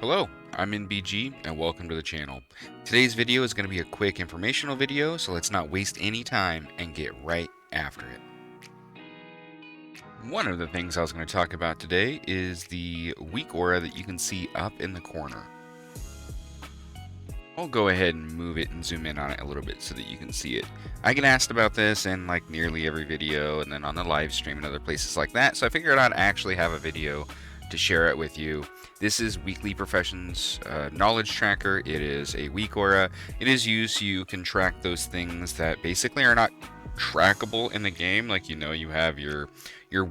Hello, I'm NBG and welcome to the channel. Today's video is going to be a quick informational video, so let's not waste any time and get right after it. One of the things I was going to talk about today is the WeakAura that you can see up in the corner. I'll go ahead and move it and zoom in on it a little bit so that you can see it. I get asked about this in like nearly every video and then on the live stream and other places like that, so I figured I'd actually have a video to share it with you. This is Weekly Professions Knowledge Tracker. It is a WeakAura. It is used so you can track those things that basically are not trackable in the game. Like, you have your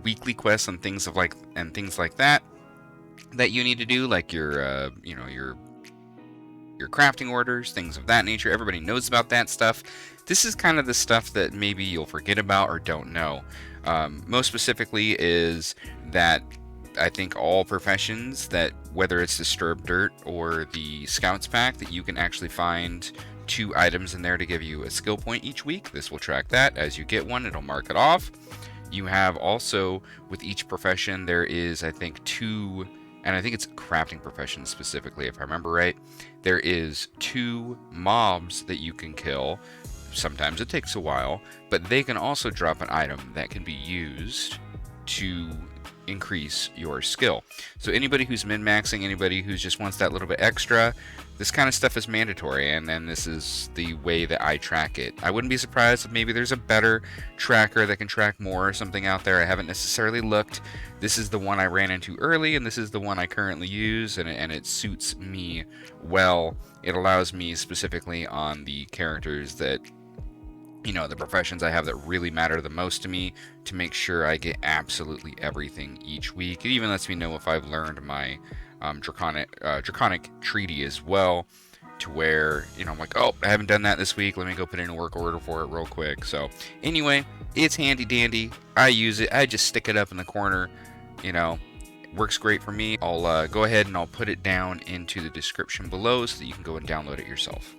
weekly quests and things like that you need to do, like your crafting orders, things of that nature. Everybody knows about that stuff. This is kind of the stuff that maybe you'll forget about or don't know. Most specifically is that I think all professions, that whether it's Disturbed Dirt or the Scouts Pack, that you can actually find 2 items in there to give you a skill point each week. This will track that. As you get one, it'll mark it off. You have also, with each profession, there is, I think, 2, and I think it's crafting professions specifically, if I remember right. There is 2 mobs that you can kill. Sometimes it takes a while, but they can also drop an item that can be used to increase your skill. So anybody who's min-maxing, anybody who just wants that little bit extra, this kind of stuff is mandatory, and then this is the way that I track it. I wouldn't be surprised if maybe there's a better tracker that can track more or something out there. I haven't necessarily looked. This is the one I ran into early, and this is the one I currently use, and it suits me well. It allows me specifically on the characters that, the professions I have that really matter the most to me, to make sure I get absolutely everything each week. It even lets me know if I've learned my draconic treaty as well, to where, I'm like, oh, I haven't done that this week. Let me go put in a work order for it real quick. So anyway, it's handy dandy. I use it. I just stick it up in the corner. Works great for me. I'll go ahead and I'll put it down into the description below so that you can go and download it yourself.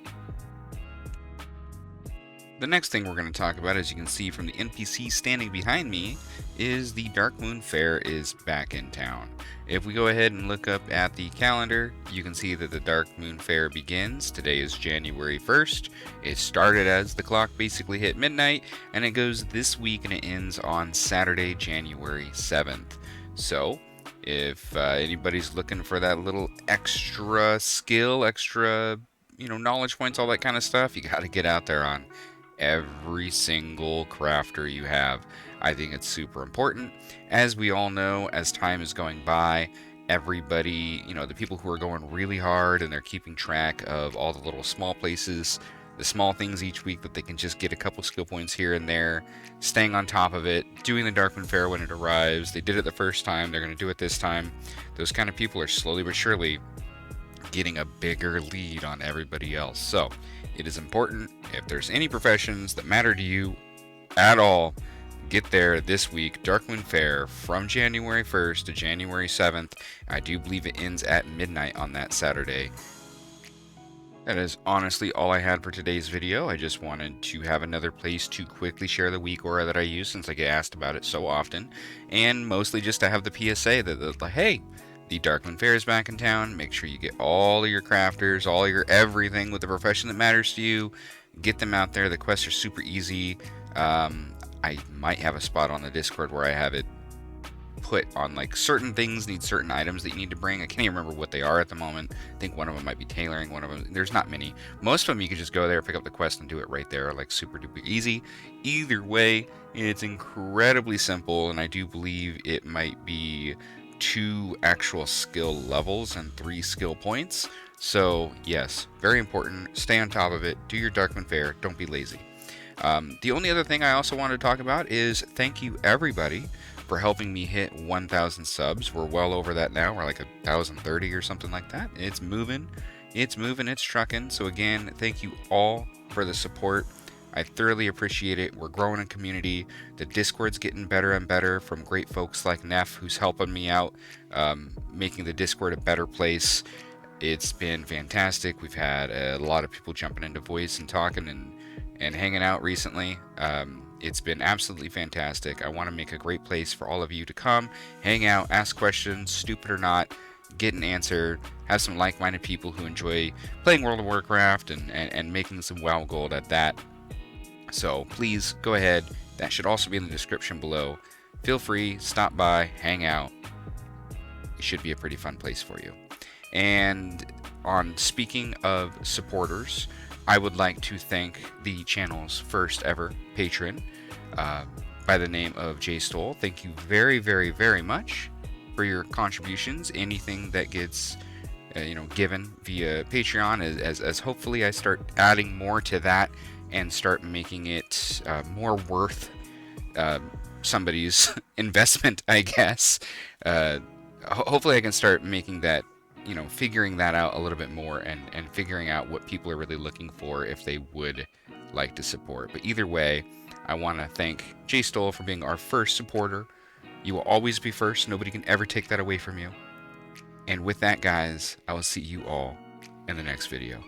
The next thing we're going to talk about, as you can see from the NPC standing behind me, is the Darkmoon Faire is back in town. If we go ahead and look up at the calendar, you can see that the Darkmoon Faire begins. Today is January 1st. It started as the clock basically hit midnight, and it goes this week and it ends on Saturday, January 7th. So, if anybody's looking for that little extra skill, extra, knowledge points, all that kind of stuff, you got to get out there on every single crafter you have. I think it's super important. As we all know, as time is going by, everybody, the people who are going really hard and they're keeping track of all the little small places, the small things each week that they can just get a couple skill points here and there, staying on top of it, doing the Darkmoon Faire when it arrives. They did it the first time, they're going to do it this time. Those kind of people are slowly but surely getting a bigger lead on everybody else. So it is important, if there's any professions that matter to you at all, get there this week. Darkmoon Faire from January 1st to January 7th. I do believe it ends at midnight on that Saturday. That is honestly all I had for today's video. I just wanted to have another place to quickly share the WeakAura that I use, since I get asked about it so often, and mostly just to have the PSA that, hey, the Darkmoon Faire is back in town. Make sure you get all of your crafters, all your everything with the profession that matters to you. Get them out there. The quests are super easy. I might have a spot on the Discord where I have it put on, like, certain things need certain items that you need to bring. I can't even remember what they are at the moment. I think one of them might be tailoring. One of them, there's not many. Most of them you can just go there, pick up the quest, and do it right there, like super duper easy. Either way, it's incredibly simple, and I do believe it might be 2 actual skill levels and 3 skill points. So yes, very important. Stay on top of it. Do your Darkmoon Faire. Don't be lazy. The only other thing I also wanted to talk about is thank you everybody for helping me hit 1,000 subs. We're well over that now. We're like 1,030 or something like that. It's moving. It's trucking. So again, thank you all for the support. I thoroughly appreciate it. We're growing a community. The Discord's getting better and better from great folks like Neff, who's helping me out, making the Discord a better place. It's been fantastic. We've had a lot of people jumping into voice and talking and hanging out recently. It's been absolutely fantastic. I want to make a great place for all of you to come, hang out, ask questions, stupid or not. get an answer, have some like-minded people who enjoy playing World of Warcraft and making some WoW gold at that. So please go ahead. That should also be in the description below. Feel free, stop by, hang out. It should be a pretty fun place for you. And on speaking of supporters, I would like to thank the channel's first ever patron by the name of Jay Stoll. Thank you very, very, very much for your contributions. Anything that gets given via Patreon, as hopefully I start adding more to that and start making it more worth somebody's investment, I guess. Hopefully I can start making that, figuring that out a little bit more and figuring out what people are really looking for if they would like to support. But either way, I want to thank Jay Stoll for being our first supporter. You will always be first. Nobody can ever take that away from you. And with that, guys, I will see you all in the next video.